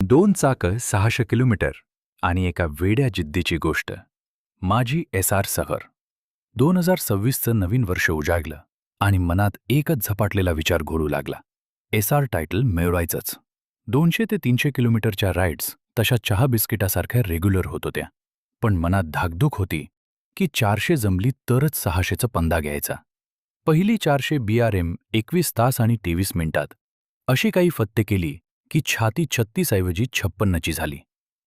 2 चाकं 600 किलोमीटर आणि एका वेड्या जिद्दीची गोष्ट. माझी एसआर सहर. 2026चं नवीन वर्ष उजागलं आणि मनात एकच झपाटलेला विचार घोळू लागला. SR title मिळवायचंच. 200 ते 300 किलोमीटरच्या राईड्स तशा चहा बिस्किटासारख्या रेग्युलर होत होत्या. पण मनात धाकधूक होती की 400 जमली तरच 600चा पंधा घ्यायचा. पहिली 400 BRM 21 तास आणि 23 मिनिटात अशी काही फत्ते केली की छाती 36 ऐवजी 56ची झाली.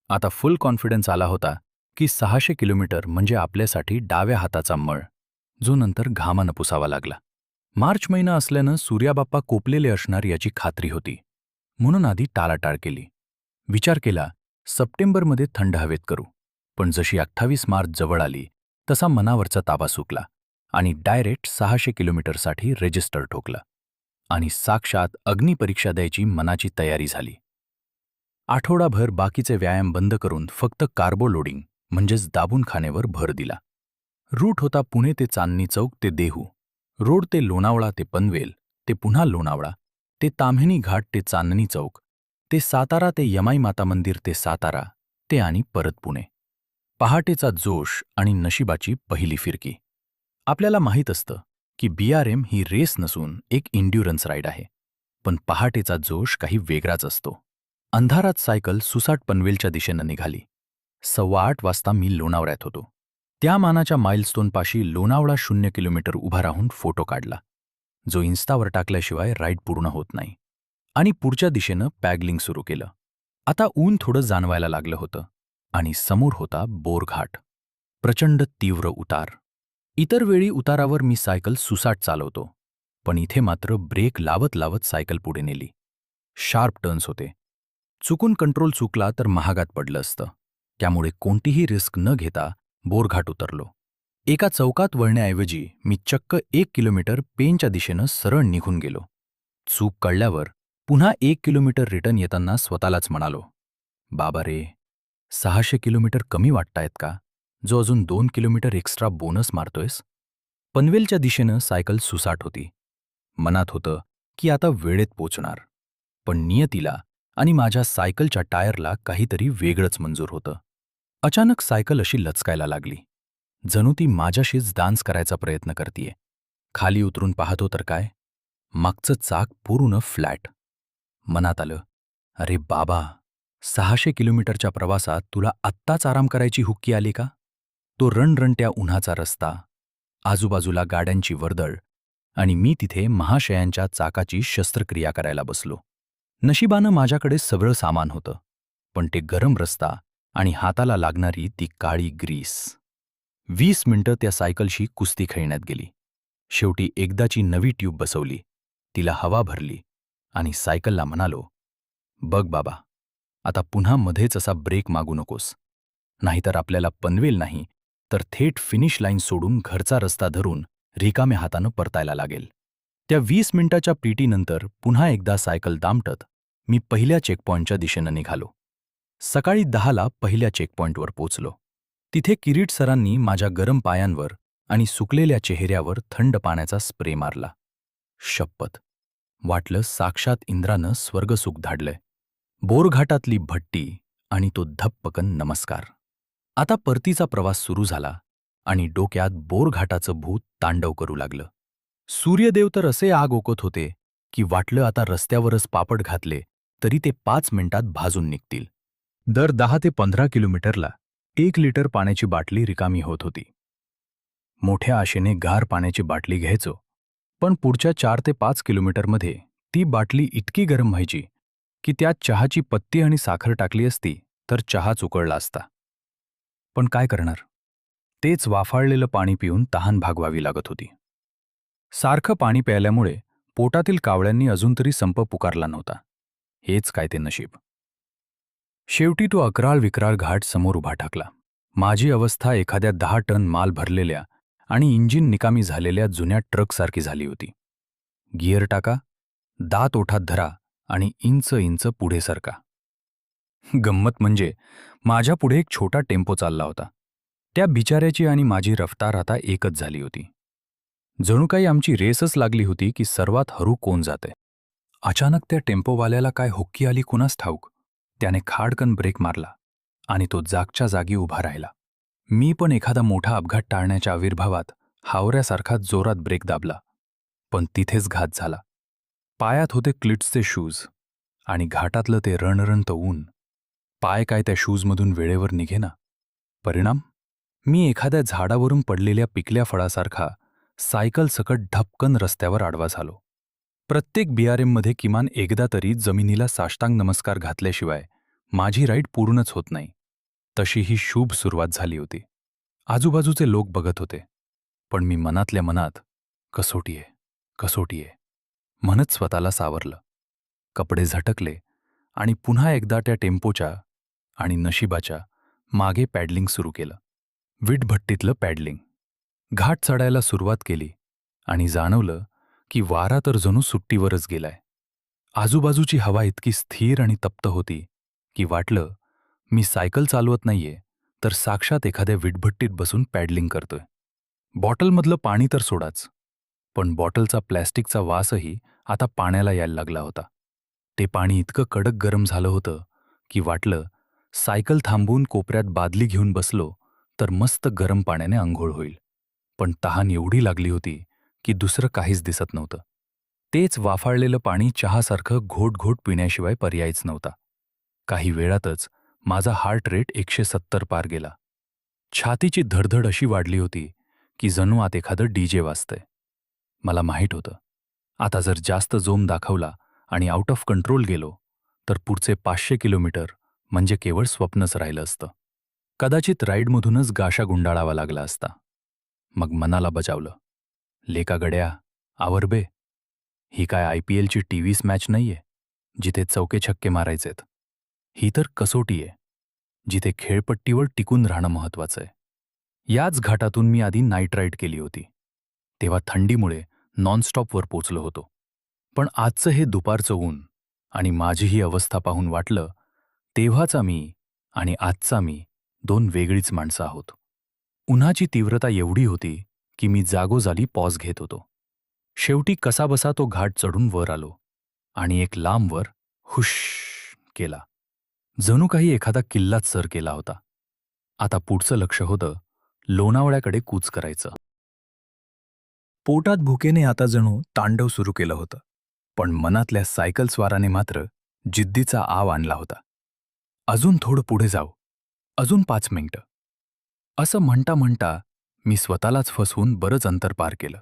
आता फुल कॉन्फिडन्स आला होता की 600 किलोमीटर म्हणजे आपल्यासाठी डाव्या हाताचा मळ, जो नंतर घामानं पुसावा लागला. मार्च महिना असल्यानं सूर्याबाप्पा कोपलेले असणार याची खात्री होती. म्हणून आधी टाळाटाळ केली. विचार केला सप्टेंबरमध्ये थंड हवेत करू. पण जशी 28 मार्च जवळ आली तसा मनावरचा ताबा सुटला आणि डायरेक्ट 600 किलोमीटरसाठी रेजिस्टर ठोकलं. आणि साक्षात अग्निपरीक्षा द्यायची मनाची तयारी झाली. आठवडाभर बाकीचे व्यायाम बंद करून फक्त कार्बो लोडिंग म्हणजेच दाबून खाण्यावर भर दिला. रूट होता पुणे ते चांदणी चौक ते देहू, रोड ते लोणावळा ते पनवेल, ते पुन्हा लोणावळा, ते ताम्हिणी घाट ते चांदणी चौक, ते सातारा ते यमाई माता मंदिर ते सातारा, ते आणि परत पुणे. पहाटेचा जोश आणि नशिबाची पहिली फिरकी. आपल्याला माहीत असतं की BRM ही रेस नसून एक इंड्युरन्स राईड आहे. पण पहाटेचा जोश काही वेगळाच असतो. अंधारात सायकल सुसाट पनवेलच्या दिशेनं निघाली. 8:15 वाजता मी लोणावळ्यात होतो. त्या मानाच्या माइलस्टोनपाशी लोणावळा 0 किलोमीटर उभा राहून फोटो काढला, जो इन्स्टावर टाकल्याशिवाय राईड पूर्ण होत नाही. आणि पुढच्या दिशेनं पॅगलिंग सुरू केलं. आता ऊन थोडं जाणवायला लागलं होतं आणि समोर होता बोरघाट. प्रचंड तीव्र उतार. इतर वेळी उतारावर मी सायकल सुसाट चालवतो, पण इथे मात्र ब्रेक लावत लावत सायकल पुढे नेली. शार्प टर्न्स होते. चुकून कंट्रोल चुकला तर महागात पडलं असतं. त्यामुळे कोणतीही रिस्क न घेता बोरघाट उतरलो. एका चौकात वळण्याऐवजी मी चक्क 1 किलोमीटर पेनच्या दिशेनं सरळ निघून गेलो. चूक कळल्यावर पुन्हा 1 किलोमीटर रिटर्न येताना स्वतःलाच म्हणालो, बाबा रे, 600 किलोमीटर कमी वाटतायत का, जो अजून 2 किलोमीटर एक्स्ट्रा बोनस मारतोयस? पनवेलच्या दिशेनं सायकल सुसाट होती. मनात होतं की आता वेळेत पोचणार. पण नियतीला आणि माझ्या सायकलच्या टायरला काहीतरी वेगळंच मंजूर होतं. अचानक सायकल अशी लचकायला लागली, जणू ती माझ्याशीच डान्स करायचा प्रयत्न करतीये. खाली उतरून पाहतो तर काय, मागचं चाक पूर्ण फ्लॅट. मनात आलं, अरे बाबा, 600 किलोमीटरच्या प्रवासात तुला आत्ताच आराम करायची हुक्की आली का? तो रणरणत्या उन्हाचा रस्ता, आजूबाजूला गाड्यांची वर्दळ आणि मी तिथे महाशयांच्या चाकाची शस्त्रक्रिया करायला बसलो. नशिबानं माझ्याकडे सगळं सामान होतं, पण ते गरम रस्ता आणि हाताला लागणारी ती काळी ग्रीस. 20 मिनिटं त्या सायकलशी कुस्ती खेळण्यात गेली. शेवटी एकदाची नवी ट्यूब बसवली, तिला हवा भरली आणि सायकलला म्हणालो, बघ बाबा, आता पुन्हा मध्येच असा ब्रेक मागू नकोस. नाहीतर आपल्याला पनवेल नाही तर थेट फिनिश लाईन सोडून घरचा रस्ता धरून रिकाम्या हातानं परतायला लागेल. त्या 20 मिनिटाच्या पीटीनंतर पुन्हा एकदा सायकल दामटत मी पहिल्या चेकपॉईंटच्या दिशेनं निघालो. सकाळी 10ला पहिल्या चेकपॉईंटवर पोचलो. तिथे किरीट सरांनी माझ्या गरम पायांवर आणि सुकलेल्या चेहऱ्यावर थंड पाण्याचा स्प्रे मारला. शपथ, वाटलं साक्षात इंद्रानं स्वर्गसुख धाडलंय. बोरघाटातली भट्टी आणि तो धप्पकन नमस्कार. आता परतीचा प्रवास सुरू झाला आणि डोक्यात बोरघाटाचं भूत तांडव करू लागलं. सूर्यदेव तर असे आग ओकत होते की वाटलं आता रस्त्यावरच पापड घातले तरी ते 5 मिनिटात भाजून निघतील. दर 10 ते 15 किलोमीटरला 1 लिटर पाण्याची बाटली रिकामी होत होती. मोठ्या आशेने गार पाण्याची बाटली घ्यायचो, पण पुढच्या 4 ते 5 किलोमीटरमध्ये ती बाटली इतकी गरम व्हायची की त्यात चहाची पत्ती आणि साखर टाकली असती तर चहाच उकळला असता. पण काय करणार, तेच वाफाळलेलं पाणी पिऊन तहान भागवावी लागत होती. सारखं पाणी प्यायल्यामुळे पोटातील कावळ्यांनी अजून तरी संप पुकारला नव्हता. हेच काय ते नशीब. शेवटी तो अकराळ विक्राळ घाट समोर उभा ठाकला. माझी अवस्था एखाद्या 10 टन माल भरलेल्या आणि इंजिन निकामी झालेल्या जुन्या ट्रकसारखी झाली होती. गिअर टाका, दात ओठात धरा आणि इंच इंच पुढे सरका. गंमत म्हणजे माझ्या पुढे एक छोटा टेम्पो चालला होता. त्या बिचाऱ्याची आणि माझी रफ्तार आता एकच झाली होती. जणू काही आमची रेसच लागली होती की सर्वात हरू कोण जाते. अचानक त्या टेम्पोवाल्याला काय हुक्की आली कुणास ठाऊक. त्याने खाडकन ब्रेक मारला आणि तो जागच्या जागी उभा राहिला. मी पण एखादा मोठा अपघात टाळण्याच्या आविर्भावात हावऱ्यासारखा जोरात ब्रेक दाबला. पण तिथेच घात झाला. पायात होते क्लिट्सचे शूज आणि घाटातलं ते रणरणतं ऊन. पाय काय त्या शूजमधून वेळेवर निघेना. परिणाम, मी एखाद्या झाडावरून पडलेल्या पिकल्या फळासारखा सायकल सकट ढपकन रस्त्यावर आडवा झालो. प्रत्येक बीआरएममध्ये किमान एकदा तरी जमिनीला साष्टांग नमस्कार घातल्याशिवाय माझी राईड पूर्णच होत नाही. तशी ही शुभ सुरुवात झाली होती. आजूबाजूचे लोक बघत होते, पण मी मनातल्या मनात कसोटी आहे, कसोटी आहे म्हणत स्वतःला सावरलं. कपडे झटकले आणि पुन्हा एकदा त्या टेम्पोच्या आणि नशिबाच्या मागे पॅडलिंग सुरू केलं. विटभट्टीतलं पॅडलिंग. घाट चढायला सुरुवात केली आणि जाणवलं की वारा तर जणू सुट्टीवरच गेलाय. आजूबाजूची हवा इतकी स्थिर आणि तप्त होती की वाटलं मी सायकल चालवत नाहीये, तर साक्षात एखाद्या विटभट्टीत बसून पॅडलिंग करतोय. बॉटलमधलं पाणी तर सोडाच, पण बॉटलचा प्लॅस्टिकचा वासही आता पाण्याला यायला लागला होता. ते पाणी इतकं कडक गरम झालं होतं की वाटलं सायकल थांबवून कोपऱ्यात बादली घेऊन बसलो तर मस्त गरम पाण्याने अंघोळ होईल. पण तहान एवढी लागली होती की दुसरं काहीच दिसत नव्हतं. तेच वाफाळलेलं पाणी चहासारखं घोट-घोट पिण्याशिवाय पर्यायच नव्हता. काही वेळातच माझा हार्ट रेट 170 पार गेला. छातीची धडधड अशी वाढली होती की जणू आत एखादं डीजे वाजतंय. मला माहीत होतं, आता जर जास्त जोम दाखवला आणि आउट ऑफ कंट्रोल गेलो तर पुढचे 500 किलोमीटर म्हणजे केवळ स्वप्नच राहिलं असतं. कदाचित राईडमधूनच गाशा गुंडाळावा लागला असता. मग मनाला बजावलं, लेका गड्या, आवर बे. ही काय IPLची टीव्हीस मॅच नाहीये, जिथे चौके छक्के मारायचेत. ही तर कसोटी आहे, जिथे खेळपट्टीवर टिकून राहणं महत्वाचं आहे. याच घाटातून मी आधी नाईट राईड केली होती. तेव्हा थंडीमुळे नॉनस्टॉपवर पोचलो होतो. पण आजचं हे दुपारचं ऊन आणि माझी ही अवस्था पाहून वाटलं, तेव्हाचा मी आणि आजचा मी दोन वेगळीच माणसं आहोत. उन्हाची तीव्रता एवढी होती की मी जागोजागी पॉज घेत होतो. शेवटी कसाबसा तो घाट चढून वर आलो आणि एक लांब वर हुश केला. जणू काही एखादा किल्लाच सर केला होता. आता पुढचं लक्ष होतं लोणावळ्याकडे कूच करायचं. पोटात भुकेने आता जणू तांडव सुरू केलं होतं. पण मनातल्या सायकल स्वाराने मात्र जिद्दीचा आव आणला होता. अजून थोडं पुढे जाऊ, अजून 5 मिनिटं. असं म्हणता म्हणता मी स्वतःलाच फसवून बरंच अंतर पार केलं.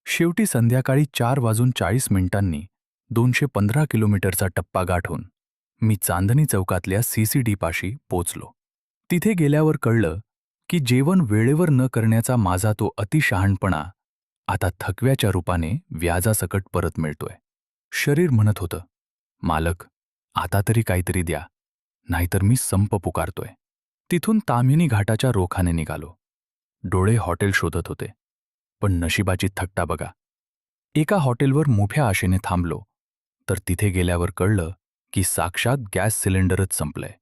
शेवटी संध्याकाळी 4:40 215 किलोमीटरचा टप्पा गाठून मी चांदणी चौकातल्या CCD पाशी पोचलो. तिथे गेल्यावर कळलं की जेवण वेळेवर न करण्याचा माझा तो अतिशहाणपणा आता थकव्याच्या रूपाने व्याजासकट परत मिळतोय. शरीर म्हणत होतं, मालक, आता तरी काहीतरी द्या, नाहीतर मी संप पुकारतोय. तिथून ताम्हिणी घाटाच्या रोखाने निघालो. डोळे हॉटेल शोधत होते, पण नशिबाची थट्टा बघा. एका हॉटेलवर मोठ्या आशेने थांबलो, तर तिथे गेल्यावर कळलं की साक्षात गॅस सिलेंडरच संपलंय.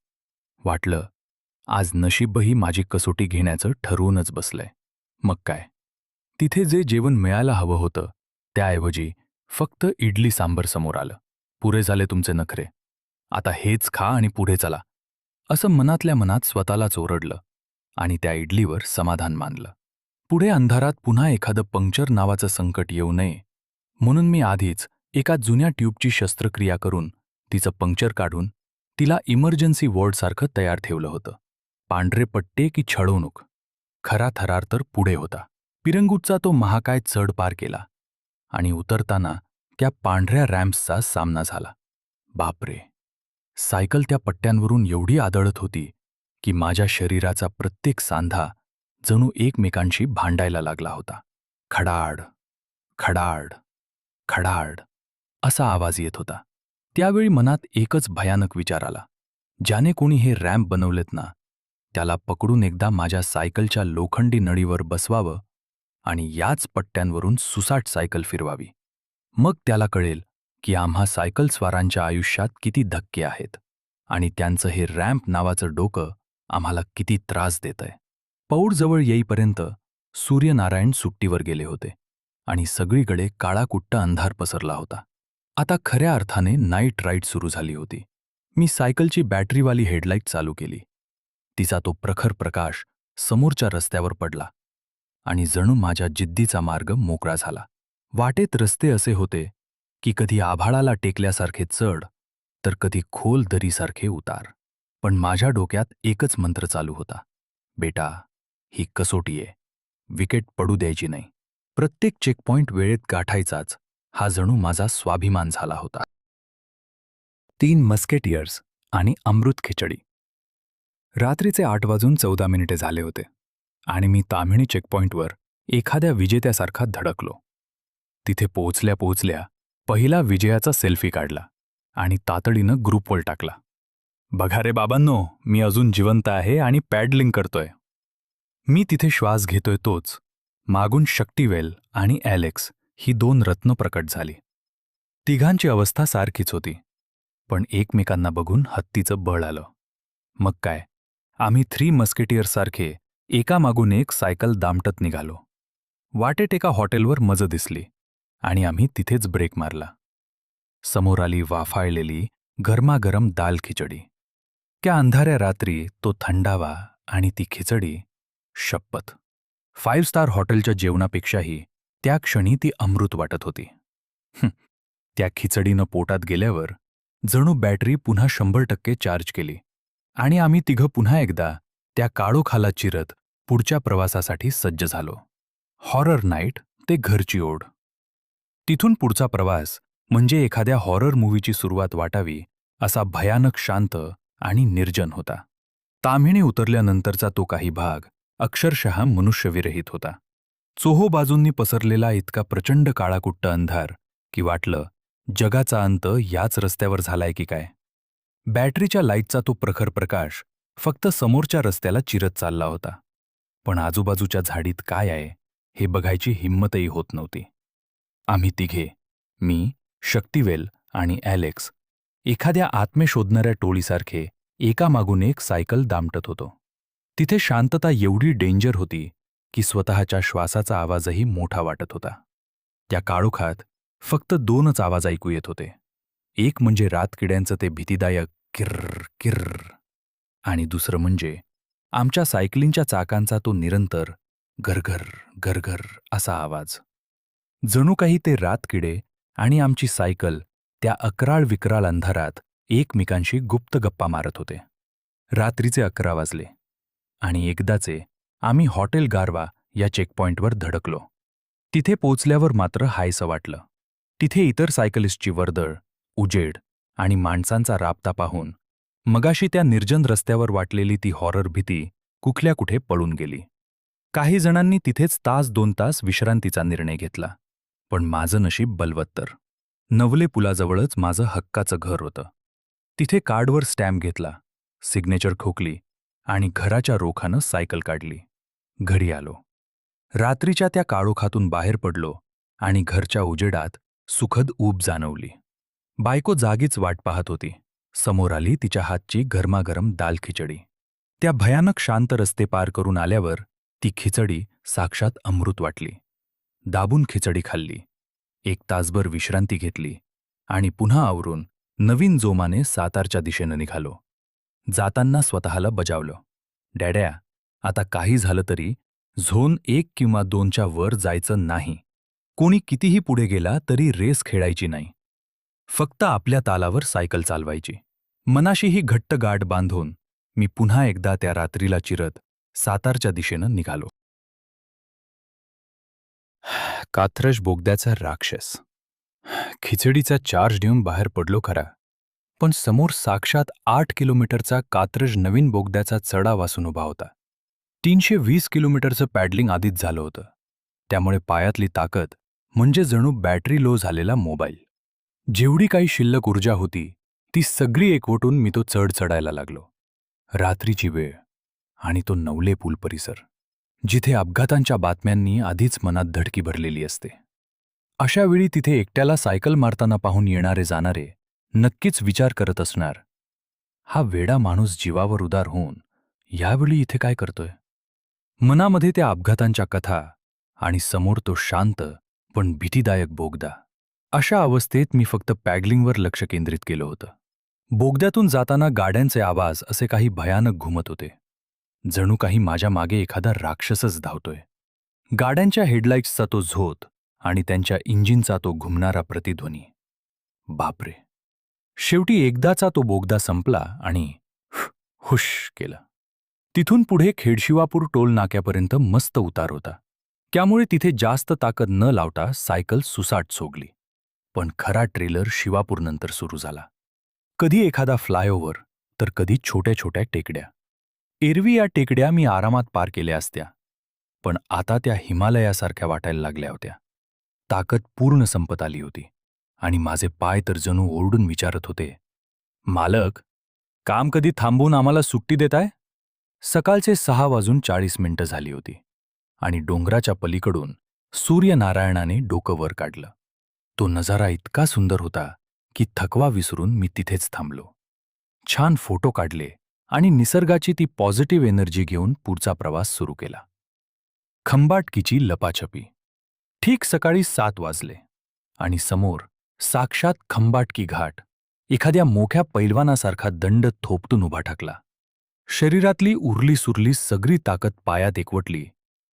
वाटलं, आज नशीबही माझी कसोटी घेण्याचं ठरवूनच बसलंय. मग काय, तिथे जे जेवण मिळायला हवं होतं त्याऐवजी फक्त इडली सांबर समोर आलं. पुरे झाले तुमचे नखरे, आता हेच खा आणि पुढे चला, असं मनातल्या मनात स्वतःलाच ओरडलं आणि त्या इडलीवर समाधान मानलं. पुढे अंधारात पुन्हा एखादं पंक्चर नावाचं संकट येऊ नये म्हणून मी आधीच एका जुन्या ट्यूबची शस्त्रक्रिया करून तिचं पंक्चर काढून तिला इमर्जन्सी वॉर्डसारखं तयार ठेवलं होतं. पांढरे पट्टे की छळवणूक, खरा थरार तर पुढे होता. पिरंगुटचा तो महाकाय चढ पार केला आणि उतरताना त्या पांढऱ्या रॅम्प्सचा सामना झाला. बापरे, सायकल त्या पट्ट्यांवरून एवढी आदळत होती की माझ्या शरीराचा प्रत्येक सांधा जणू एकमेकांशी भांडायला लागला होता. खडाड, खडाड, खडाड असा आवाज येत होता. त्यावेळी मनात एकच भयानक विचार आला, ज्याने कोणी हे रॅम्प बनवलेत ना, त्याला पकडून एकदा माझ्या सायकलच्या लोखंडी नळीवर बसवावं आणि याच पट्ट्यांवरून सुसाट सायकल फिरवावी. मग त्याला कळेल की आम्हा सायकल स्वारांच्या आयुष्यात किती धक्के आहेत आणि त्यांचं हे रॅम्प नावाचं डोकं आम्हाला किती त्रास देतंय. पौडजवळ येईपर्यंत सूर्यनारायण सुट्टीवर गेले होते आणि सगळीकडे काळाकुट्ट अंधार पसरला होता. आता खऱ्या अर्थाने नाईट राईड सुरू झाली होती. मी सायकलची बॅटरीवाली हेडलाईट चालू केली. तिचा तो प्रखर प्रकाश समोरच्या रस्त्यावर पडला आणि जणू माझ्या जिद्दीचा मार्ग मोकळा झाला. वाटेत रस्ते असे होते की कधी आभाळाला टेकल्यासारखे चढ तर कधी खोल दरीसारखे उतार. पण माझ्या डोक्यात एकच मंत्र चालू होता, बेटा, ही कसोटी आहे. विकेट पडू द्यायची नाही. प्रत्येक चेकपॉइंट वेळेत गाठायचाच हा जणू माझा स्वाभिमान झाला होता. 3 मस्केटियर्स आणि अमृत खिचडी. रात्रीचे 8:14 झाले होते आणि मी ताम्हिणी चेकपॉइंटवर एखाद्या विजेत्यासारखा धडकलो. तिथे पोहोचल्या पोहोचल्या पहिला विजयाचा सेल्फी काढला आणि तातडीनं ग्रुपवर टाकला. बघा रे बाबांनो, मी अजून जिवंत आहे आणि पॅडलिंग करतोय. मी तिथे श्वास घेतोय तोच मागून शक्तिवेल आणि ॲलेक्स ही 2 रत्न प्रकट झाली. तिघांची अवस्था सारखीच होती, पण एकमेकांना बघून हत्तीचं बळ आलं. मग काय, आम्ही 3 मस्केटियर्ससारखे एकामागून एक सायकल दामटत निघालो. वाटेत एका हॉटेलवर मज दिसली आणि आम्ही तिथेच ब्रेक मारला. समोर आली वाफाळलेली गरमागरम दाल खिचडी. त्या अंधाऱ्या रात्री तो थंडावा आणि ती खिचडी, शपथ, 5 स्टार हॉटेलच्या जेवणापेक्षाही त्या क्षणी ती अमृत वाटत होती. त्या खिचडीनं पोटात गेल्यावर जणू बॅटरी पुन्हा 100% चार्ज केली आणि आम्ही तिघं पुन्हा एकदा त्या काळोखाला चिरत पुढच्या प्रवासासाठी सज्ज झालो. हॉरर नाईट ते घरची ओढ. तिथून पुढचा प्रवास म्हणजे एखाद्या हॉरर मूव्हीची सुरुवात वाटावी असा भयानक शांत आणि निर्जन होता. ताम्हिणी उतरल्यानंतरचा तो काही भाग अक्षरशः मनुष्यविरहित होता. चोहोबाजूंनी पसरलेला इतका प्रचंड काळाकुट्ट अंधार की वाटलं जगाचा अंत याच रस्त्यावर झालाय की काय. बॅटरीच्या लाईटचा तो प्रखर प्रकाश फक्त समोरच्या रस्त्याला चिरत चालला होता, पण आजूबाजूच्या झाडीत काय आहे हे बघायची हिंमतही होत नव्हती. आम्ही तिघे, मी, शक्तिवेल आणि ॲलेक्स, एखाद्या आत्मे शोधणाऱ्या टोळीसारखे एकामागून एक सायकल दामटत होतो. तिथे शांतता एवढी डेंजर होती की स्वतःच्या श्वासाचा आवाजही मोठा वाटत होता. त्या काळोखात फक्त 2च आवाज ऐकू येत होते. एक म्हणजे रातकिड्यांचं ते भीतीदायक किर्र किर्र आणि दुसरं म्हणजे आमच्या सायकलींच्या चाकांचा तो निरंतर घरघर घरघर असा आवाज. जणू काही ते रातकिडे आणि आमची सायकल त्या अकराळ विक्राळ अंधारात एकमेकांशी गुप्त गप्पा मारत होते. रात्रीचे 11 वाजले आणि एकदाचे आम्ही हॉटेल गारवा या चेकपॉइंटवर धडकलो. तिथे पोचल्यावर मात्र हायसं वाटलं. तिथे इतर सायकलिस्टची वर्दळ, उजेड आणि माणसांचा राबता पाहून मगाशी त्या निर्जन रस्त्यावर वाटलेली ती हॉरर भीती कुठल्या कुठे पळून गेली. काही जणांनी तिथेच 1-2 तास विश्रांतीचा निर्णय घेतला, पण माझं नशीब बलवत्तर. नवले पुलाजवळच माझं हक्काचं घर होतं. तिथे कार्डवर स्टॅम्प घेतला, सिग्नेचर ठोकली आणि घराच्या रोखानं सायकल काढली. घरी आलो. रात्रीच्या त्या काळोखातून बाहेर पडलो आणि घरच्या उजेडात सुखद ऊब जाणवली. बायको जागीच वाट पाहत होती. समोर आली तिच्या हातची गरमागरम दाल खिचडी. त्या भयानक शांत रस्ते पार करून आल्यावर ती खिचडी साक्षात अमृत वाटली. दाबून खिचडी खाल्ली, 1 तासभर विश्रांती घेतली आणि पुन्हा आवरून नवीन जोमाने सातारच्या दिशेनं निघालो. जाताना स्वतःला बजावलं, डॅड्या, आता काही झालं तरी झोन 1 किंवा 2च्या वर जायचं नाही. कोणी कितीही पुढे गेला तरी रेस खेळायची नाही. फक्त आपल्या तालावर सायकल चालवायची. मनाशी ही घट्ट गाठ बांधून मी पुन्हा एकदा त्या रात्रीला चिरत सातारच्या दिशेनं निघालो. कात्रज बोगद्याचा राक्षस. खिचडीचा चार्ज देऊन बाहेर पडलो खरा, पण समोर साक्षात 8 किलोमीटरचा कात्रज नवीन बोगद्याचा चढा वासून उभा होता. 320 किलोमीटरचं पॅडलिंग आधीच झालं होतं, त्यामुळे पायातली ताकद म्हणजे जणू बॅटरी लो झालेला मोबाईल. जेवढी काही शिल्लक ऊर्जा होती ती सगळी एकवटून मी तो चढ चढायला लागलो. रात्रीची वेळ आणि तो नवले पूल परिसर, जिथे अपघातांच्या बातम्यांनी आधीच मनात धडकी भरलेली असते. अशा वेळी तिथे एकट्याला सायकल मारताना पाहून येणारे जाणारे नक्कीच विचार करत असणार, हा वेडा माणूस जीवावर उदार होऊन यावेळी इथे काय करतोय. मनामध्ये त्या अपघातांच्या कथा आणि समोर तो शांत पण भीतीदायक बोगदा. अशा अवस्थेत मी फक्त पॅडलिंगवर लक्ष केंद्रित केलं होतं. बोगद्यातून जाताना गाड्यांचे आवाज असे काही भयानक घुमत होते. जणू काही माझ्या मागे एखादा राक्षसच धावतोय. गाड्यांच्या हेडलाईट्सचा तो झोत आणि त्यांच्या इंजिनचा तो घुमणारा प्रतिध्वनी. बापरे. शेवटी एकदाचा तो बोगदा संपला आणि हुश केलं. तिथून पुढे खेडशिवापूर टोल नाक्यापर्यंत मस्त उतार होता. त्यामुळे तिथे जास्त ताकद न लावता सायकल सुसाट सोगली. पण खरा ट्रेलर शिवापूरनंतर सुरू झाला. कधी एखादा फ्लायओव्हर तर कधी छोट्या छोट्या टेकड्या. एरवी या टेकड्या मी आरामात पार केल्या असत्या, पण आता त्या हिमालयासारख्या वाटायला लागल्या होत्या. ताकद पूर्ण संपत आली होती आणि माझे पाय तर जणू ओरडून विचारत होते, मालक, काम कधी थांबवून आम्हाला सुट्टी देताय? सकाळचे 6:40 झाली होती आणि डोंगराच्या पलीकडून सूर्यनारायणाने डोकं वर काढलं. तो नजारा इतका सुंदर होता की थकवा विसरून मी तिथेच थांबलो. छान फोटो काढले आणि निसर्गाची ती पॉझिटिव्ह एनर्जी घेऊन पुढचा प्रवास सुरू केला. खंबाटकीची लपाछपी. ठीक सकाळी 7 वाजले आणि समोर साक्षात खंबाटकी घाट एखाद्या मोठ्या पैलवानासारखा दंड थोपटून उभा ठाकला. शरीरातली उरली सुरली सगळी ताकद पायात एकवटली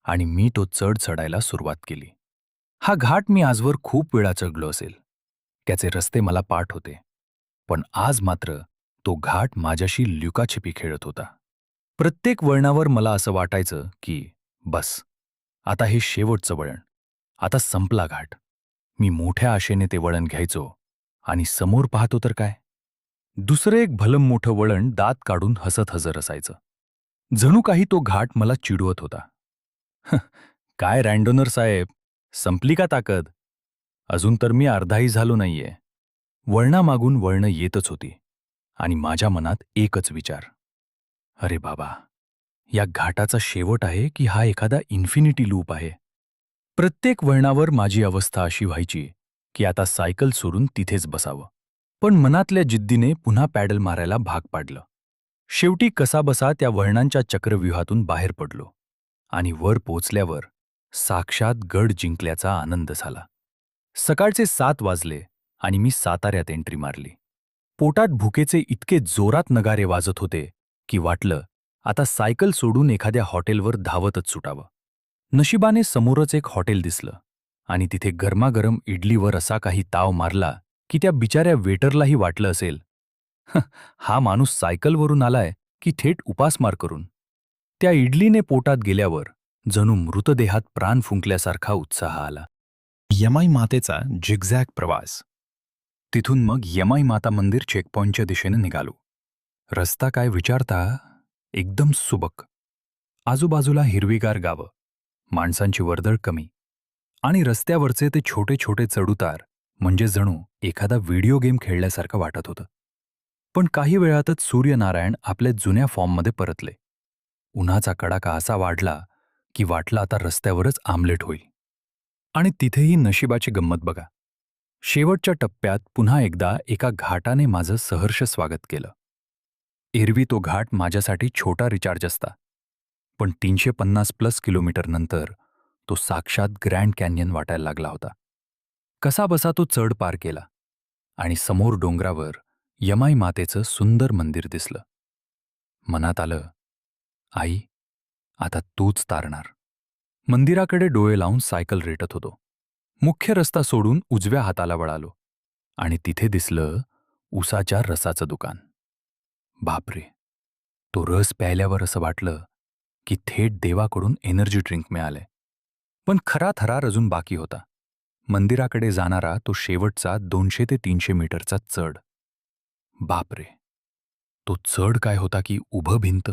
आणि मी तो चढ चढायला सुरुवात केली. हा घाट मी आजवर खूप वेळा चढलो असेल. त्याचे रस्ते मला पाठ होते. पण आज मात्र तो घाट माझ्याशी लुकाछिपी खेळत होता. प्रत्येक वळणावर मला असं वाटायचं की बस, आता हे शेवटचं वळण, आता संपला घाट. मी मोठ्या आशेने ते वळण घ्यायचो आणि समोर पाहतो तर काय, दुसरं एक भलं मोठं वळण दात काढून हसत हजर असायचं. जणू काही तो घाट मला चिडवत होता. काय रँडोनर साहेब, संपली का ताकद? अजून तर मी अर्धाही झालो नाहीये. वळणामागून वळणं येतच होती आणि माझ्या मनात एकच विचार, अरे बाबा, या घाटाचा शेवट आहे की हा एखादा इन्फिनिटी लूप आहे? प्रत्येक वळणावर माझी अवस्था अशी व्हायची की आता सायकल सोडून तिथेच बसावं. पण मनातल्या जिद्दीने पुन्हा पॅडल मारायला भाग पाडलं. शेवटी कसाबसा त्या वळणांच्या चक्रव्यूहातून बाहेर पडलो आणि वर पोचल्यावर साक्षात गड जिंकल्याचा आनंद झाला. सकाळचे 7 वाजले आणि मी साताऱ्यात एंट्री मारली. पोटात भुकेचे इतके जोरात नगारे वाजत होते की वाटलं आता सायकल सोडून एखाद्या हॉटेलवर धावतच सुटावं. नशिबाने समोरच एक हॉटेल दिसलं आणि तिथे गरमागरम इडलीवर असा काही ताव मारला की त्या बिचाऱ्या वेटरलाही वाटलं असेल, हा माणूस सायकलवरून आलाय की थेट उपासमार करून. त्या इडलीने पोटात गेल्यावर जणू मृतदेहात प्राण फुंकल्यासारखा उत्साह आला. यमाई मातेचा झिगझॅग प्रवास. तिथून मग यमाई माता मंदिर चेकपॉइंटच्या दिशेने निघालो. रस्ता काय विचारता, एकदम सुबक. आजूबाजूला हिरवीगार गावं, माणसांची वर्दळ कमी आणि रस्त्यावरचे ते छोटे छोटे चढउतार म्हणजे जणू एखादा व्हिडिओ गेम खेळल्यासारखं वाटत होतं. पण काही वेळातच सूर्यनारायण आपल्या जुन्या फॉर्ममध्ये परतले. उन्हाचा कडाका असा वाढला की वाटलं आता रस्त्यावरच आमलेट होईल. आणि तिथेही नशिबाची गंमत बघा. शेवटच्या टप्प्यात पुन्हा एकदा एका घाटाने माझं सहर्ष स्वागत केलं. एरवी तो घाट माझ्यासाठी छोटा रिचार्ज असता, पण 350+ किलोमीटर नंतर तो साक्षात ग्रँड कॅन्यन वाटायला लागला होता. कसाबसा तो चढ पार केला आणि समोर डोंगरावर यमाई मातेचं सुंदर मंदिर दिसलं. मनात आलं, आई, आता तूच तारणार. मंदिराकडे डोळे लावून सायकल रेटत होतो. मुख्य रस्ता सोडून उजव्या हाताला वळालो आणि तिथे दिसलं उसाच्या रसाचं दुकान. बापरे, तो रस प्यायल्यावर असं वाटलं की थेट देवाकडून एनर्जी ड्रिंक मिळालंय. पण खरा थरार अजून बाकी होता. मंदिराकडे जाणारा तो शेवटचा 200 ते 300 मीटरचा चढ. बापरे, तो चढ काय होता की उभं भिंत.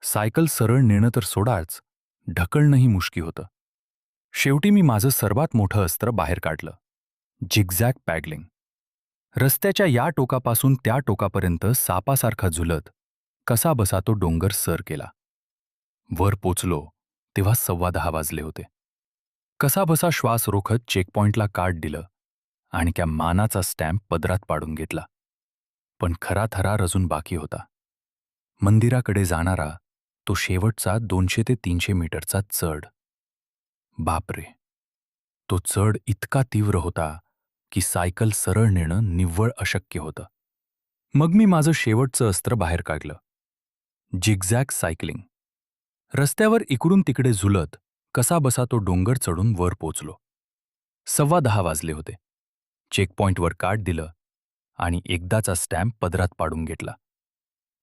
सायकल सरळ नेणं तर सोडाच, ढकलणंही मुश्की होतं. शेवटी मी माझं सर्वात मोठं अस्त्र बाहेर काढलं, झिगझॅग पॅडलिंग. रस्त्याच्या या टोकापासून त्या टोकापर्यंत सापासारखा झुलत कसाबसा तो डोंगर सर केला. वर पोचलो तेव्हा 10:15 वाजले होते. कसाबसा श्वास रोखत चेकपॉइंटला कार्ड दिलं आणि त्या मानाचा स्टॅम्प पदरात पाडून घेतला. पण खरा थरार अजून बाकी होता. मंदिराकडे जाणारा तो शेवटचा 200 ते 300 मीटरचा चढ. बापरे, तो चढ इतका तीव्र होता की सायकल सरळ नेणं निव्वळ अशक्य होतं. मग मी माझं शेवटचं अस्त्र बाहेर काढलं. Zigzag cycling. रस्त्यावर इकडून तिकडे झुलत कसाबसा तो डोंगर चढून वर पोचलो. 10:15 वाजले होते. चेकपॉइंटवर कार्ड दिलं आणि एकदाचा स्टॅम्प पदरात पाडून घेतला.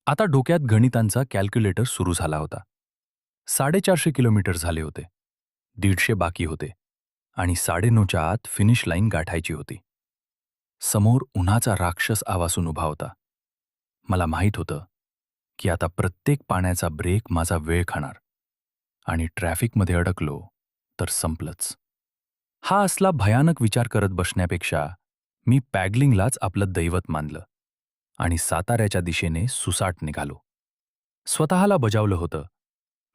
आता डोक्यात गणितांचा कॅल्क्युलेटर सुरू झाला होता. 450 किलोमीटर झाले होते. 150 बाकी होते आणि 9:30च्या आत फिनिश लाईन गाठायची होती. समोर उन्हाचा राक्षस आवासून उभा होता. मला माहीत होतं की आता प्रत्येक पाण्याचा ब्रेक माझा वेळ खाणार आणि ट्रॅफिकमध्ये अडकलो तर संपलंच. हा असला भयानक विचार करत बसण्यापेक्षा मी पॅडलिंगलाच आपलं दैवत मानलं आणि साताऱ्याच्या दिशेने सुसाट निघालो. स्वतःला बजावलं होतं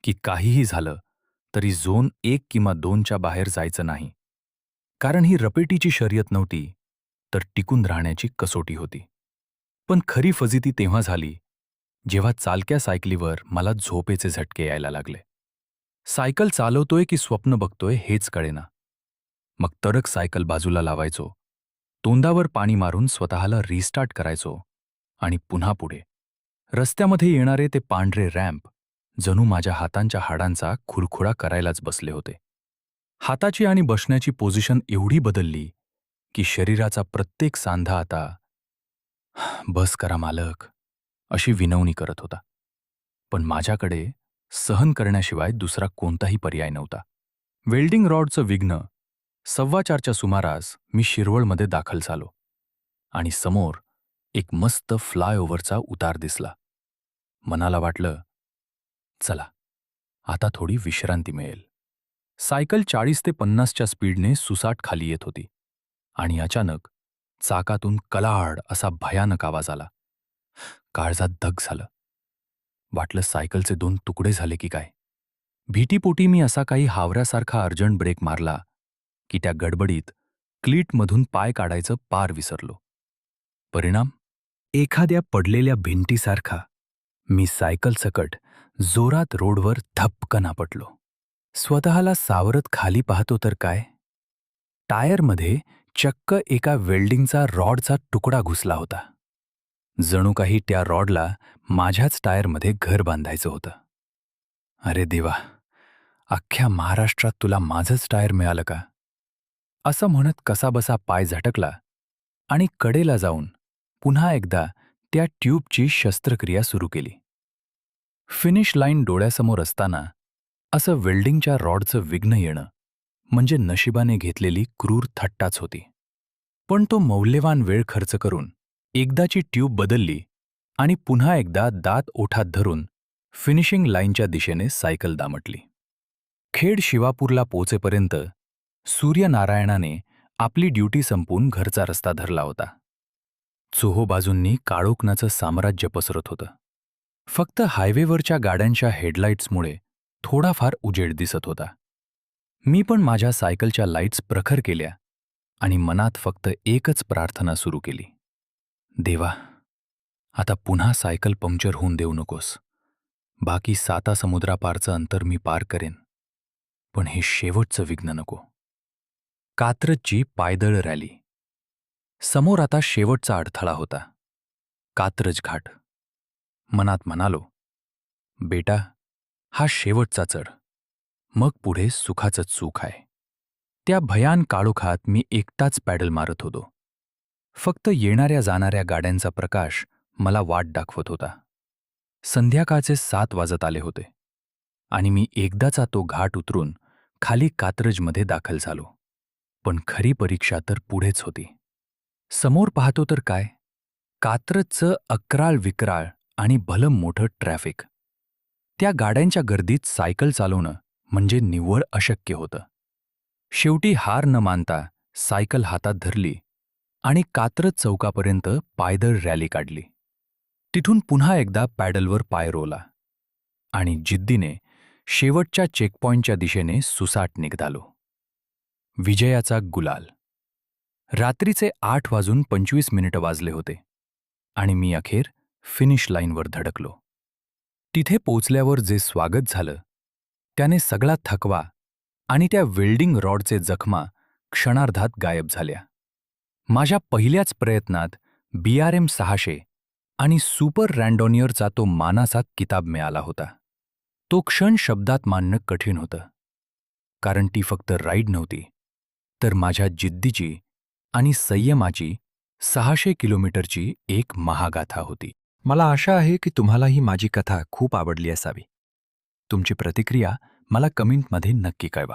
की काहीही झालं तरी झोन 1 किंवा 2च्या बाहेर जायचं नाही. कारण ही रपेटीची शर्यत नव्हती, तर टिकून राहण्याची कसोटी होती. पण खरी फजिती तेव्हा झाली जेव्हा चालक्या सायकलीवर मला झोपेचे झटके यायला लागले. सायकल चालवतोय की स्वप्न बघतोय हेच कळेना. मग तडक सायकल बाजूला लावायचो, तोंडावर पाणी मारून स्वतःला रिस्टार्ट करायचो आणि पुन्हा पुढे. रस्त्यामध्ये येणारे ते पांढरे रॅम्प जणू माझ्या हातांच्या हाडांचा खुरखुरा करायलाच बसले होते. हाताची आणि बसण्याची पोझिशन एवढी बदलली की शरीराचा प्रत्येक सांधा आता "बस करा मालक" अशी विनवणी करत होता. पण माझ्याकडे सहन करण्याशिवाय दुसरा कोणताही पर्याय नव्हता. वेल्डिंग रॉडचं विघ्न 4:15च्या सुमारास मी शिरवळमध्ये दाखल झालो आणि समोर एक मस्त फ्लायओव्हरचा उतार दिसला. मनाला वाटलं, चला आता थोडी विश्रांती मिळेल. सायकल 40 ते 50च्या स्पीडने सुसाट खाली येत होती आणि अचानक चाकातून कलाड असा भयानक आवाज आला. काळजात धग झालं. वाटलं सायकलचे 2 तुकडे झाले की काय. भीतीपोटी मी असा काही हावऱ्यासारखा अर्जंट ब्रेक मारला की त्या गडबडीत क्लीटमधून पाय काढायचं पार विसरलो. परिणाम, एखाद्या पडलेल्या भिंतीसारखा मी सायकलसकट जोरात रोडवर धपकन आपटलो. स्वतःला सावरत खाली पाहतो तर काय, टायरमध्ये चक्क एका वेल्डिंगचा रॉडचा तुकडा घुसला होता. जणू काही त्या रॉडला माझ्याच टायरमध्ये घर बांधायचं होतं. अरे देवा, अख्ख्या महाराष्ट्रात तुला माझंच टायर मिळालं का, असं म्हणत कसाबसा पाय झटकला आणि कडेला जाऊन पुन्हा एकदा त्या ट्यूबची शस्त्रक्रिया सुरू केली. फिनिश लाईन डोळ्यासमोर असताना असं वेल्डिंगच्या रॉडचं विघ्न येणं म्हणजे नशिबाने घेतलेली क्रूर थट्टाच होती. पण तो मौल्यवान वेळ खर्च करून एकदाची ट्यूब बदलली आणि पुन्हा एकदा दात ओठात धरून फिनिशिंग लाईनच्या दिशेने सायकल दामटली. खेड शिवापूरला पोचेपर्यंत सूर्यनारायणाने आपली ड्युटी संपवून घरचा रस्ता धरला होता. चोहोबाजूंनी काळोखनाचं साम्राज्य पसरत होतं. फक्त हायवेवरच्या गाड्यांच्या हेडलाईट्समुळे थोडाफार उजेड दिसत होता. मी पण माझ्या सायकलच्या लाईट्स प्रखर केल्या आणि मनात फक्त एकच प्रार्थना सुरू केली. देवा, आता पुन्हा सायकल पंक्चर होऊन देऊ नकोस. बाकी 7 समुद्रापारचं अंतर मी पार करेन, पण हे शेवटचं विघ्न नको. कात्रजची पायदळ रॅली. समोर आता शेवटचा अडथळा होता, कात्रज घाट. मनात म्हणालो, बेटा, हा शेवटचा चढ, मग पुढे सुखाचंच सुख आहे. त्या भयान काळोखात मी एकटाच पॅडल मारत होतो. फक्त येणाऱ्या जाणाऱ्या गाड्यांचा प्रकाश मला वाट दाखवत होता. संध्याकाळचे 7 वाजत आले होते आणि मी एकदाचा तो घाट उतरून खाली कात्रजमध्ये दाखल झालो. पण खरी परीक्षा तर पुढेच होती. समोर पाहतो तर काय, कात्रजचं अक्राळ विक्राळ आणि भलं मोठं ट्रॅफिक. त्या गाड्यांच्या गर्दीत सायकल चालवणं म्हणजे निव्वळ अशक्य होतं. शेवटी हार न मानता सायकल हातात धरली आणि कात्रज चौकापर्यंत पायदळ रॅली काढली. तिथून पुन्हा एकदा पॅडलवर पाय रोवला आणि जिद्दीने शेवटच्या चेकपॉइंटच्या दिशेने सुसाट निघालो. विजयाचा गुलाल. रात्रीचे 8:25 वाजले होते आणि मी अखेर फिनिश लाईनवर धडकलो. तिथे पोचल्यावर जे स्वागत झालं त्याने सगळा थकवा आणि त्या वेल्डिंग रॉडचे जखमा क्षणार्धात गायब झाल्या. माझ्या पहिल्याच प्रयत्नात BRM 600 आणि सुपर रँडोनियरचा तो मानाचा किताब मिळाला होता. तो क्षण शब्दात मांडणं कठीण होतं, कारण ती फक्त राईड नव्हती, तर माझ्या जिद्दीची आणि संयमाची 600 किलोमीटरची एक महागाथा होती. मला आशा आहे की तुम्हाला ही माझी कथा खूप आवडली असावी. तुमची प्रतिक्रिया मला कमेंटमध्ये नक्की कळवा.